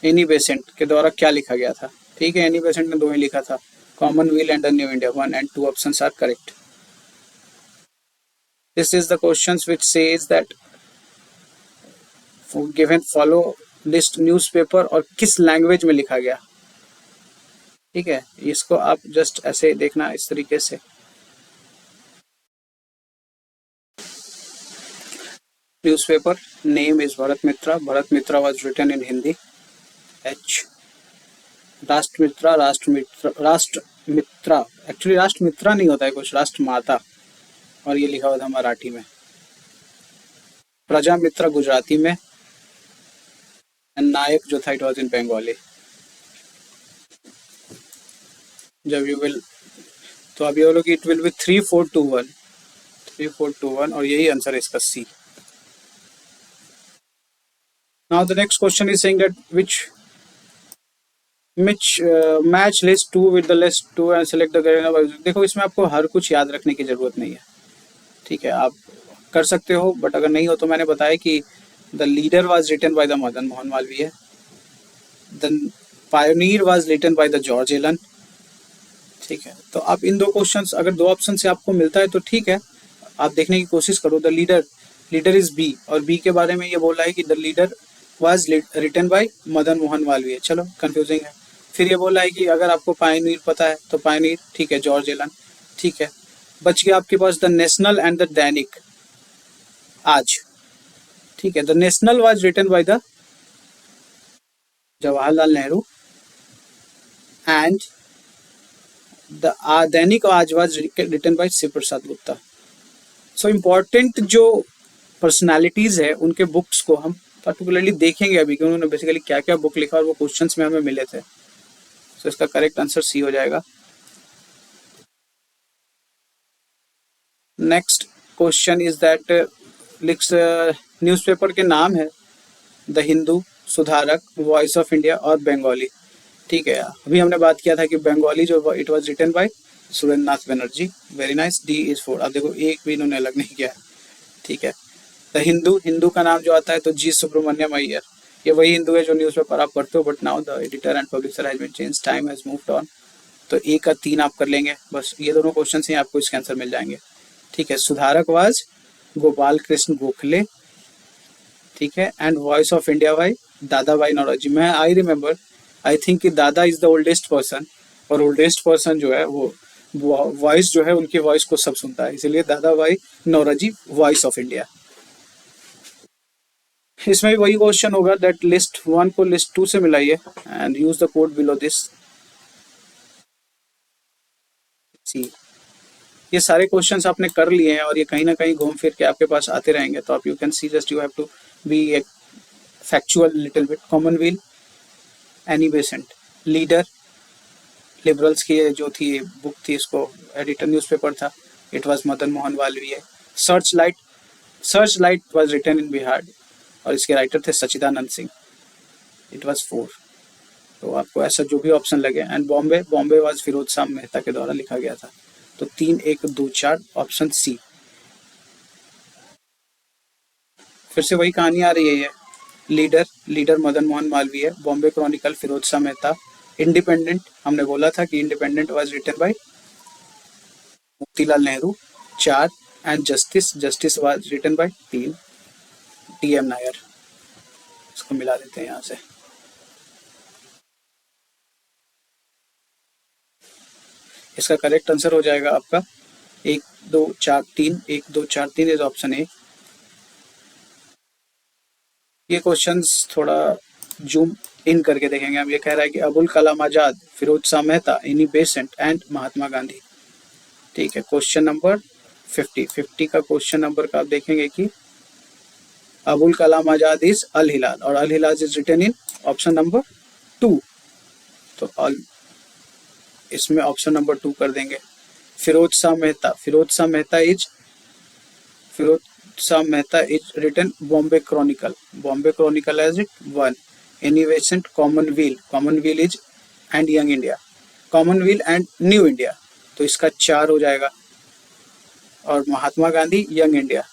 Annie Besant के द्वारा क्या लिखा गया था। ठीक है, एनी बेसेंट ने दो ही लिखा था, commonwealth and the new India. 1 and 2 options are correct. This is the questions which says that given follow list newspaper और किस लैंग्वेज में लिखा गया। ठीक है, इसको आप जस्ट ऐसे देखना, इस तरीके से। Newspaper name is Bharat Mitra. Bharat Mitra was written in Hindi. H। Rashtramitra actually Rashtramitra नहीं होता है, कुछ राष्ट्रमाता, और ये लिखा हुआ था मराठी में। प्रजा मित्र गुजराती में, नायक जो था इट वाज इन बंगाली। जब यू विल, तो अब ये बोलो कि इट विल बी 3-4-2-1 और यही आंसर है इसका C. Now the next question is saying that which match list 2 with the list 2 and select the correct। देखो इसमें आपको हर कुछ याद रखने की जरूरत नहीं है। ठीक है, आप कर सकते हो, बट अगर नहीं हो तो मैंने बताया कि the leader was written by the Madan Mohan Malaviya, the pioneer was written by the George Allen. ठीक है, तो आप इन दो क्वेश्चंस, अगर दो ऑप्शन से आपको मिलता है तो ठीक है, आप देखने की कोशिश करो। द लीडर इज बी, और बी के बारे में ये बोल रहा है कि the leader was written by Madan Mohan Malaviya. चलो कंफ्यूजिंग है। फिर ये बोल रहा है कि अगर आपको पायोनियर पता है तो पायोनियर, ठीक है, जॉर्ज एलन। ठीक है, बच गया आपके पास the national and the Dainik Aaj. ठीक है, the national was written by the Jawaharlal Nehru and the Dainik Aaj was written by Shiv Prasad Gupta. So important जो पर्सनालिटीज है उनके बुक्स को हम पर्टिकुलरली देखेंगे अभी कि उन्होंने बेसिकली क्या क्या बुक लिखा और वो क्वेश्चंस में हमें मिले थे। तो इसका करेक्ट आंसर सी हो जाएगा। Next question is that lists newspaper के नाम है द हिंदू, सुधारक, वॉइस ऑफ इंडिया और बंगाली। ठीक है, अभी हमने बात किया था कि बंगाली जो it was written by Surendra Nath Banerjee. Very nice, D is 4। अब देखो एक भी इन्होंने अलग नहीं किया है। ठीक है, द हिंदू, हिंदू का नाम जो आता है तो जी सुब्रमण्यम अय्यर, ये वही हिंदू है जो न्यूज़पेपर आप पढ़ते हो, but now the editor and publisher has been change, time has moved on. तो ए का 3 आप कर लेंगे, बस ये दोनों क्वेश्चन ही आपको इसके आंसर मिल जाएंगे। ठीक है, सुधारक वाज गोपाल कृष्ण गोखले। ठीक है, एंड वॉइस ऑफ इंडिया भाई दादा भाई नौरोजी। मैं आई रिमेम्बर, आई थिंक कि दादा इज द ओल्डेस्ट पर्सन, और ओल्डेस्ट पर्सन जो है वो वॉइस जो है उनकी वॉइस को सब सुनता है, इसीलिए दादा भाई नौरोजी वॉइस ऑफ इंडिया। इसमें भी वही क्वेश्चन होगा दैट लिस्ट 1 को लिस्ट 2 से मिलाइए and use the code below this. C, ये सारे क्वेश्चंस आपने कर लिए हैं और ये कहीं ना कहीं घूम फिर के आपके पास आते रहेंगे, तो आप you can see just you have to be a factual little bit. Commonwealth, Annie Besant, leader, liberals की जो थी बुक थी, इसको एडिटर न्यूज़पेपर था, it was Madan Mohan Malaviya. Searchlight, searchlight was written in Bihar और इसके राइटर थे सचिदानंद सिंह, इट वाज 4। तो आपको ऐसा जो भी ऑप्शन लगे। एंड बॉम्बे, बॉम्बे वाज फिरोज शाह मेहता के द्वारा लिखा गया था। तो 3 1 2 4 ऑप्शन सी। फिर से वही कहानी आ रही है ये। Leader, Leader Madan Mohan Malaviya. Bombay Chronicle Firoz Shah Mehta. Independent, हमने बोला था कि Independent was written by Motilal Nehru, 4। And Justice, Justice was written by 3 T M. Nair. इसको मिला देते हैं यहाँ से। इसका करेक्ट आंसर हो जाएगा आपका 1 2 4 3, 1 2 4 3 इज ऑप्शन ए। ये क्वेश्चंस थोड़ा जूम इन करके देखेंगे हम। ये कह रहा है कि Abul Kalam Azad, Firoz Shah Mehta, Annie Besant and Mahatma Gandhi. ठीक है, क्वेश्चन नंबर 50 का क्वेश्चन नंबर का आप देखेंगे कि अबुल कलाम आजाद इज अल हिलाल और Al Hilal is written in option number 2। तो इसमें ऑप्शन नंबर 2 कर देंगे। Firoz Shah Mehta, Firoz Shah Mehta is, Firoz Shah Mehta is written Bombay Chronicle, Bombay Chronicle as it 1। Annie Besant Commonwealth, Commonwealth is and Young India, Commonwealth and New India, तो इसका 4 हो जाएगा। और महात्मा गांधी यंग इंडिया,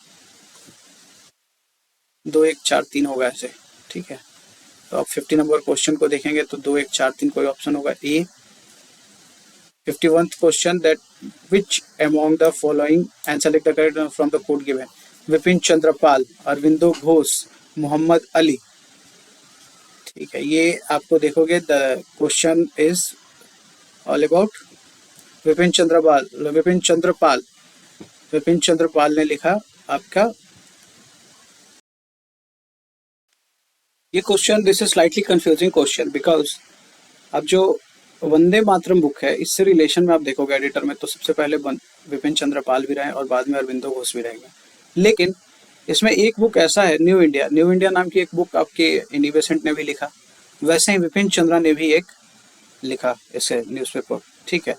2 1 4 3 होगा ऐसे। ठीक है, तो आप 50 नंबर क्वेश्चन को देखेंगे तो 2 1 4 3 कोई ऑप्शन होगा ए। 51st question, that which among the following and select the correct from the code given? Vipin Chandrapal, Aurobindo Ghosh, Mohammad Ali. ठीक है, ये आपको देखोगे the question is all about Vipin Chandrapal, Vipin Chandrapal, Vipin Chandrapal ने लिखा आपका ये question. This is slightly confusing question because अब जो वंदे मातरम बुक है इससे रिलेशन में आप देखोगे एडिटर में, तो सबसे पहले विपिन चंद्रपाल भी रहे और बाद में अरविंदो घोष भी रहेंगे। लेकिन इसमें एक बुक ऐसा है न्यू इंडिया, न्यू इंडिया नाम की एक बुक आपके एनी बेसेंट ने भी लिखा, वैसे ही विपिन चंद्रा ने भी एक लिखा इसे न्यूज़पेपर। ठीक है,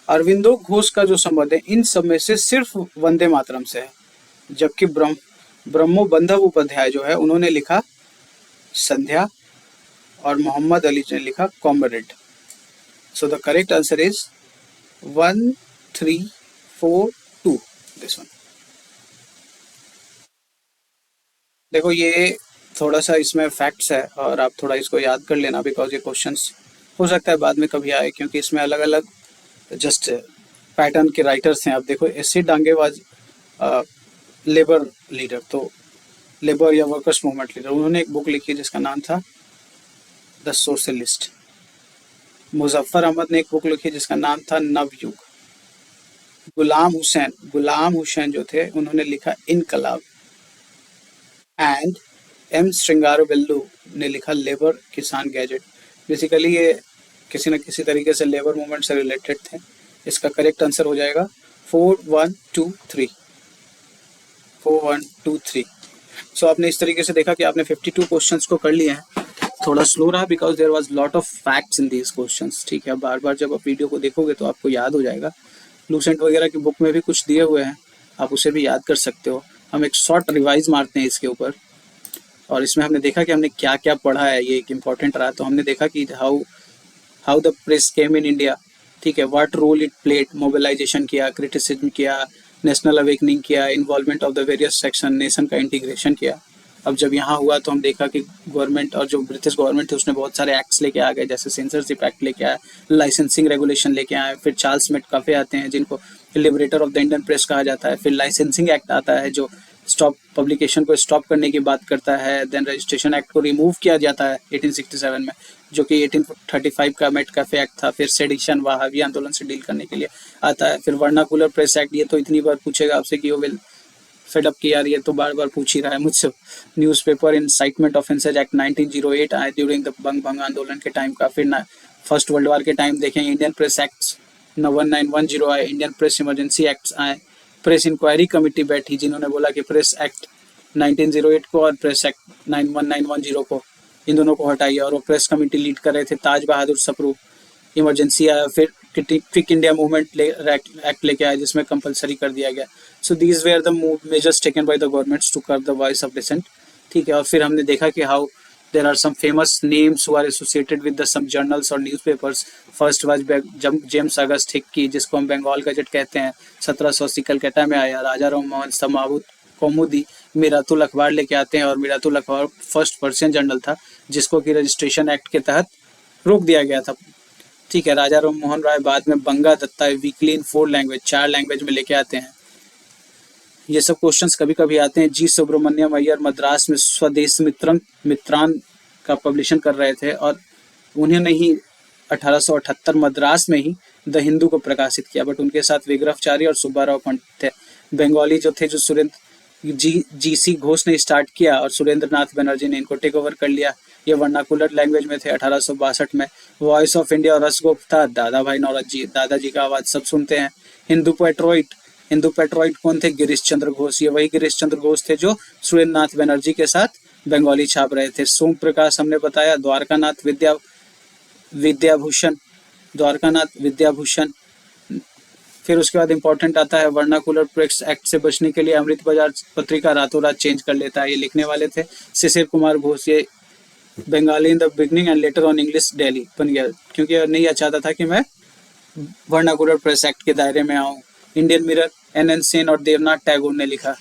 अरविंदो घोष का जो संबंध है इन सब में से सिर्फ वंदे मातरम से है, जबकि ब्रह्मो बंधव उपाध्याय जो है उन्होंने लिखा संध्या और मोहम्मद अली ने लिखा comrade. So the correct answer is 1 3 4 2, this one। देखो ये थोड़ा सा इसमें फैक्ट्स है और आप थोड़ा इसको याद कर लेना बिकॉज ये क्वेश्चंस हो सकता है बाद में कभी आए, क्योंकि इसमें अलग अलग जस्ट पैटर्न के राइटर्स हैं। आप देखो SC. Dange was labour leader, तो लेबर या वर्कर्स मूवमेंट लीडर, उन्होंने एक बुक लिखी जिसका नाम था द सोशलिस्ट। मुजफ्फर अहमद ने एक बुक लिखी जिसका नाम था नवयुग। गुलाम हुसैन जो थे उन्होंने लिखा इनकलाब। एंड एम श्रृंगारवेलु ने लिखा लेबर किसान गैजेट। बेसिकली ये किसी न किसी तरीके से लेबर मूवमेंट से रिलेटेड थे। इसका करेक्ट आंसर हो जाएगा 4 1 2 3, 4 1 2 3। सो आपने इस तरीके से देखा कि आपने 52 क्वेश्चंस को कर लिया है। थोड़ा स्लो रहा because there was lot of facts in these questions. ठीक है, बार बार जब आप वीडियो को देखोगे तो आपको याद हो जाएगा। लूसेंट वगैरह की बुक में भी कुछ दिए हुए हैं, आप उसे भी याद कर सकते हो। हम एक शॉर्ट रिवाइज मारते हैं इसके ऊपर, और इसमें हमने देखा कि हमने क्या क्या पढ़ा है, ये एक इम्पॉर्टेंट रहा। तो हमने देखा कि how the press came in India. ठीक है, what role it played, mobilization किया, क्रिटिसिज्म किया, नेशनल अवेकनिंग किया, involvement of the various section, nation का इंटीग्रेशन किया। अब जब यहाँ हुआ तो हम देखा कि गवर्नमेंट और जो ब्रिटिश गवर्नमेंट थी उसने बहुत सारे एक्ट्स लेके आ गए, जैसे सेंसरशिप एक्ट लेके आया, लाइसेंसिंग रेगुलेशन लेके आए, फिर चार्ल्स मेटकाफे आते हैं जिनको liberator of the Indian press कहा जाता है, फिर लाइसेंसिंग एक्ट आता है जो स्टॉप पब्लिकेशन को स्टॉप करने की बात करता है, देन रजिस्ट्रेशन एक्ट को रिमूव किया जाता है 1867 में, जो कि 1835 का मेटकाफे एक्ट था। फिर सेडिशन वहावी आंदोलन से डील करने के लिए आता है। फिर वर्नाकुलर प्रेस एक्ट, ये तो इतनी बार पूछेगा आपसे कि वो विल फेड अप की यार, ये तो बार बार पूछ ही रहा है मुझसे। न्यूज़पेपर इनसाइटमेंट ऑफेंसेज एक्ट 1908 आए ड्यूरिंग द बंग भंग आंदोलन के टाइम का। फिर फर्स्ट वर्ल्ड वॉर के टाइम देखेंगे इंडियन प्रेस एक्ट 1910 आए, इंडियन प्रेस इमरजेंसी एक्ट आए, प्रेस इंक्वायरी कमेटी बैठी जिन्होंने बोला कि प्रेस एक्ट 1908 को और प्रेस एक्ट 1910 को, इन दोनों को हटाइए, और वो प्रेस कमेटी लीड कर रहे थे ताज बहादुर सप्रू। इमरजेंसी आया, फिर क्विक इंडिया मूवमेंट एक्ट लेके आया जिसमें कंपलसरी कर दिया गया। So these were the measures taken by the governments to curb the voice of dissent. ठीक है, और फिर हमने देखा कि how there are some famous names who are associated with the some journals और newspapers. First was James August Hicky, जिसको हम बंगाल गजट कहते हैं, 1780 कलकत्ता में आया। राजा राम मोहन समावुत कौमुदी मीरातुल अखबार लेके आते हैं, और मीरातुल अखबार फर्स्ट पर्शियन जर्नल था जिसको कि रजिस्ट्रेशन एक्ट के तहत रोक दिया गया था। ठीक है, राजा राम मोहन राय बाद में बंगा दत्ता वीकली इन 4 लैंग्वेज, 4 लैंग्वेज में लेके आते हैं। ये सब क्वेश्चंस कभी कभी आते हैं। जी सुब्रमण्यम अय्यर मद्रास में स्वदेश मित्रान का पब्लिशन कर रहे थे, और उन्होंने ही 1878 मद्रास में ही द हिंदू को प्रकाशित किया, बट उनके साथ विग्रहचारी और सुब्बाराव पंडित थे। बंगाली जो थे, जो सुरेंद्र जी.सी. घोष ने स्टार्ट किया और सुरेंद्र नाथ बनर्जी ने इनको टेक ओवर कर लिया। ये वर्नाकुलर लैंग्वेज में थे 1862 में। वॉइस ऑफ इंडिया और रसगुप्ता, दादा भाई नौरोजी, दादाजी का आवाज सब सुनते हैं। हिंदू पेट्रोइट कौन थे? गिरीश चंद्र घोष। ये वही गिरीश चंद्र घोष थे जो सुरेंद्र नाथ बनर्जी के साथ बंगाली छाप रहे थे। सोम प्रकाश हमने बताया, द्वारकानाथ विद्याभूषण। फिर उसके बाद इंपॉर्टेंट आता है वर्नाकुलर प्रेस एक्ट से बचने के लिए अमृत बाजार पत्रिका रातों रात चेंज कर लेता है। ये लिखने वाले थे शिशिर कुमार घोष। ये Bengali in the beginning and later on English daily बन गया, क्योंकि नहीं चाहता था कि मैं वर्नाकुलर प्रेस एक्ट के दायरे में आऊँ। इंडियन मिरर एन सेन और देवनाथ टैगोर ने लिखा।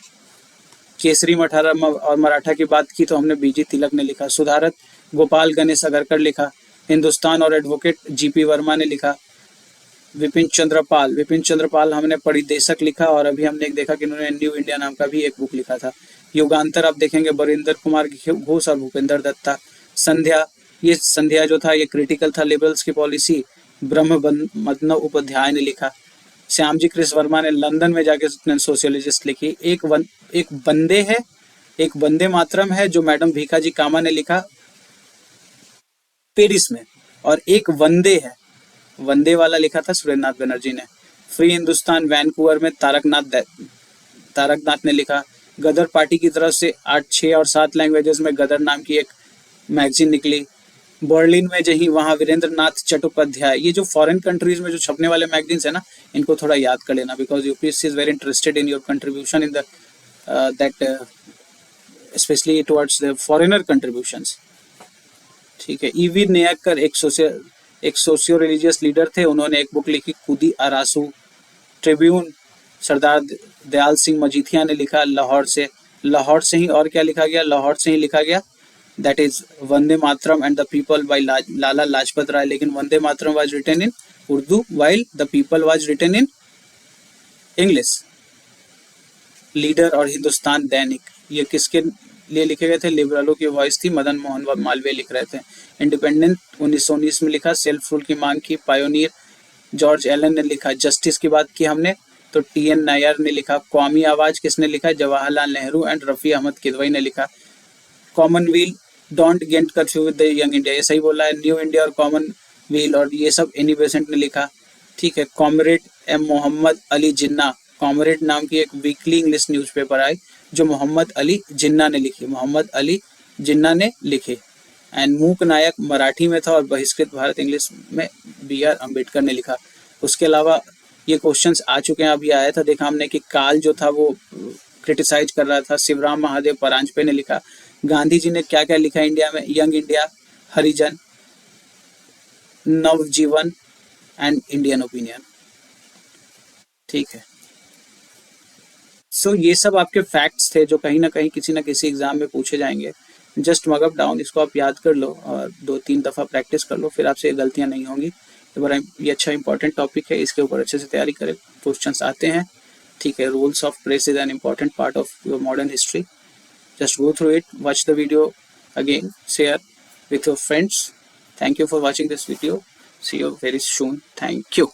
केसरी और मराठा की बात की तो हमने बीजी तिलक ने लिखा। सुधारक गोपाल गणेश अगरकर लिखा। हिंदुस्तान और एडवोकेट जीपी वर्मा ने लिखा। विपिन चंद्र पाल हमने परिदेशक लिखा, और अभी हमने एक देखा कि उन्होंने न्यू इंडिया नाम का भी एक बुक लिखा था। युगांतर आप देखेंगे बरिंदर कुमार घोष और भूपेंद्र दत्ता। संध्या जो था ये क्रिटिकल था लिबरल्स की पॉलिसी, ब्रह्म उपाध्याय ने लिखा। श्यामजी कृष्ण वर्मा ने लंदन में जाके सोशियोलॉजिस्ट लिखी। एक वंदे मातरम है जो मैडम भीखाजी कामा ने लिखा पेरिस में, और एक वंदे वाला लिखा था सुरेंद्र नाथ बनर्जी ने। फ्री हिंदुस्तान वैनकूवर में तारकनाथ ने लिखा। गदर पार्टी की तरफ से 8, 6 और 7 लैंग्वेजेस में गदर नाम की एक मैगजीन निकली। बर्लिन में जही वहाँ वीरेंद्र नाथ चट्टोपाध्याय। ये जो फॉरेन कंट्रीज में जो छपने वाले मैगजीन्स है ना, इनको थोड़ा याद कर लेना, because UPSC is very interested in your contribution in the that specially towards the foreigner contributions. ठीक है, ईवी नेयकर एक सोशियो रिलीजियस लीडर थे। उन्होंने एक बुक लिखी कूदी अरासू। ट्रिब्यून सरदार दयाल सिंह मजीठिया ने लिखा लाहौर से ही। और क्या लिखा गया? लाहौर से ही लिखा गया, that is Vande Mataram and the people by Lala Lajpat Rai. लेकिन Vande Mataram was written in Urdu while the people was written in English. Leader और हिंदुस्तान दैनिक, ये किसके लिए लिखे गए थे? लिबरलों की वॉइस थी, मदन मोहन मालवीय लिख रहे थे। इंडिपेंडेंट 1919 में लिखा। सेल्फ रूल की मांग की, पायोनियर जॉर्ज एलन ने लिखा। जस्टिस की बात की हमने तो टीएन नायर ने लिखा। कौमी आवाज किसने लिखा? जवाहरलाल नेहरू एंड रफी अहमद किदवई ने लिखा। Commonwealth don't get confuse with the young India, ये सही बोला है। न्यू इंडिया और कॉमनवेल्थ और ये सब एनी बेसेंट ने लिखा। ठीक है, comrade M Mohammad Ali Jinnah, comrade नाम की एक वीकली इंग्लिश न्यूज़पेपर आई जो मोहम्मद अली जिन्ना ने लिखी, मोहम्मद अली जिन्ना ने लिखे। एंड मूक नायक मराठी में था और बहिष्कृत भारत इंग्लिश में B.R. अम्बेडकर ने लिखा। उसके अलावा ये क्वेश्चंस आ चुके हैं, अभी आया था देखा हमने कि काल जो था वो क्रिटिसाइज कर रहा था, शिवराम महादेव परांजपे ने लिखा। गांधी जी ने क्या क्या लिखा इंडिया में, young India, Harijan, Navjivan and Indian Opinion. ठीक है, सो ये सब आपके फैक्ट्स थे जो कहीं ना कहीं किसी ना किसी एग्जाम में पूछे जाएंगे। जस्ट मग अप डाउन, इसको आप याद कर लो और 2-3 दफ़ा प्रैक्टिस कर लो, फिर आपसे ये गलतियां नहीं होंगी। ये अच्छा इंपॉर्टेंट टॉपिक है, इसके ऊपर अच्छे से तैयारी करें। क्वेश्चंस आते हैं, ठीक है। Rules of press is an important part of your modern history. Just go through it, watch the video again, share with your friends. Thank you for watching this video. See you very soon. Thank you.